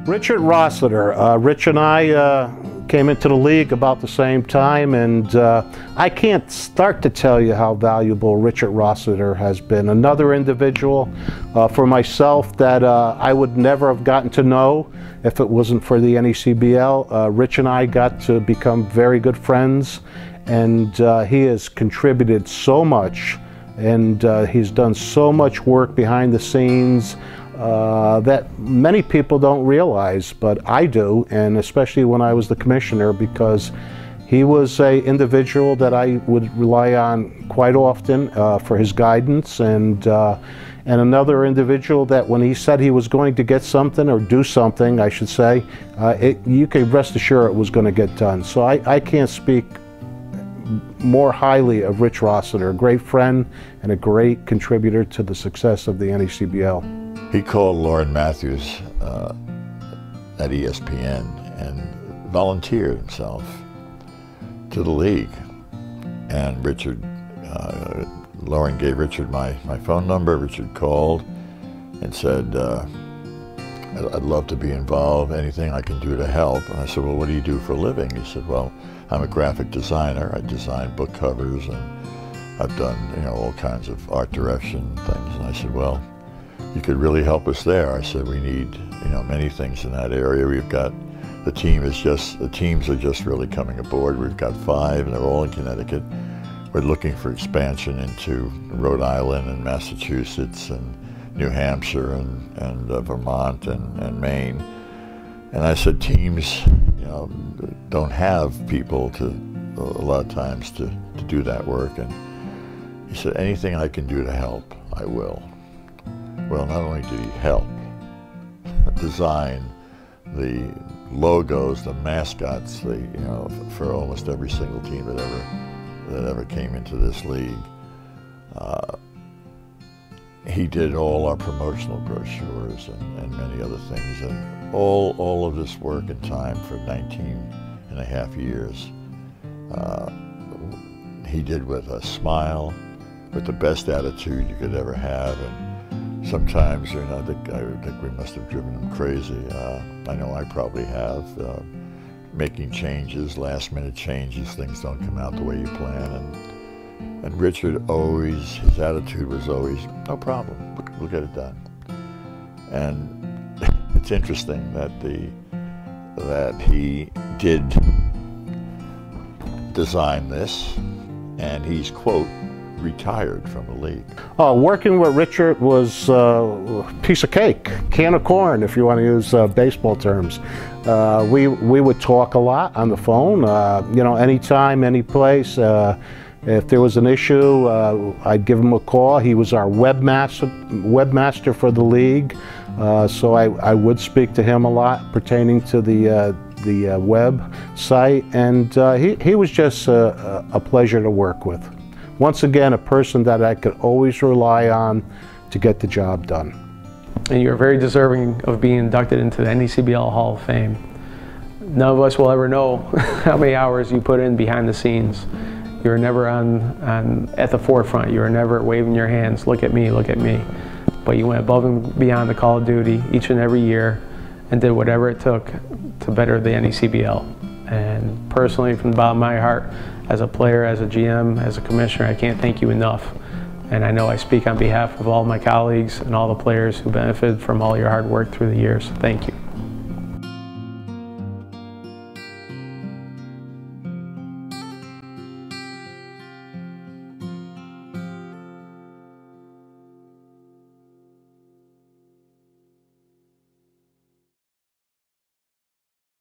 Richard Rossiter. Rich and I came into the league about the same time, and I can't start to tell you how valuable Richard Rossiter has been. Another individual for myself that I would never have gotten to know if it wasn't for the NECBL. Rich and I got to become very good friends, and he has contributed so much, and he's done so much work behind the scenes that many people don't realize, but I do, and especially when I was the commissioner, because he was an individual that I would rely on quite often for his guidance, and another individual that when he said he was going to get something, or do something, I should say, you can rest assured it was going to get done. So I can't speak more highly of Rich Rossiter, a great friend and a great contributor to the success of the NECBL. He called Lauren Matthews at ESPN and volunteered himself to the league. And Richard, Lauren gave Richard my phone number. Richard called and said, I'd love to be involved, anything I can do to help. And I said, well, what do you do for a living? He said, well, I'm a graphic designer. I design book covers, and I've done, all kinds of art direction things. And I said, well, you could really help us there. I said, we need, many things in that area. We've got, the teams are just really coming aboard. We've got 5, and they're all in Connecticut. We're looking for expansion into Rhode Island and Massachusetts and New Hampshire and Vermont and Maine. And I said, teams, don't have people a lot of times to do that work. And he said, anything I can do to help, I will. Well, not only did he help design the logos, the mascots, for almost every single team that ever came into this league. He did all our promotional brochures and many other things, and all of this work and time for 19.5 years. He did with a smile, with the best attitude you could ever have, and sometimes, I think we must have driven him crazy. I know I probably have. Making changes, last-minute changes, things don't come out the way you plan. And Richard always, his attitude was always, no problem, we'll get it done. And it's interesting that he did design this, and he's, quote, retired from the league. Working with Richard was a piece of cake, can of corn, if you want to use baseball terms. We would talk a lot on the phone, anytime, any place. If there was an issue, I'd give him a call. He was our webmaster for the league, so I would speak to him a lot pertaining to the web site, and he was just a pleasure to work with. Once again, a person that I could always rely on to get the job done. And you're very deserving of being inducted into the NECBL Hall of Fame. None of us will ever know how many hours you put in behind the scenes. You were never at the forefront. You were never waving your hands, look at me, look at me. But you went above and beyond the call of duty each and every year and did whatever it took to better the NECBL. And personally, from the bottom of my heart, as a player, as a GM, as a commissioner, I can't thank you enough. And I know I speak on behalf of all my colleagues and all the players who benefited from all your hard work through the years. Thank you.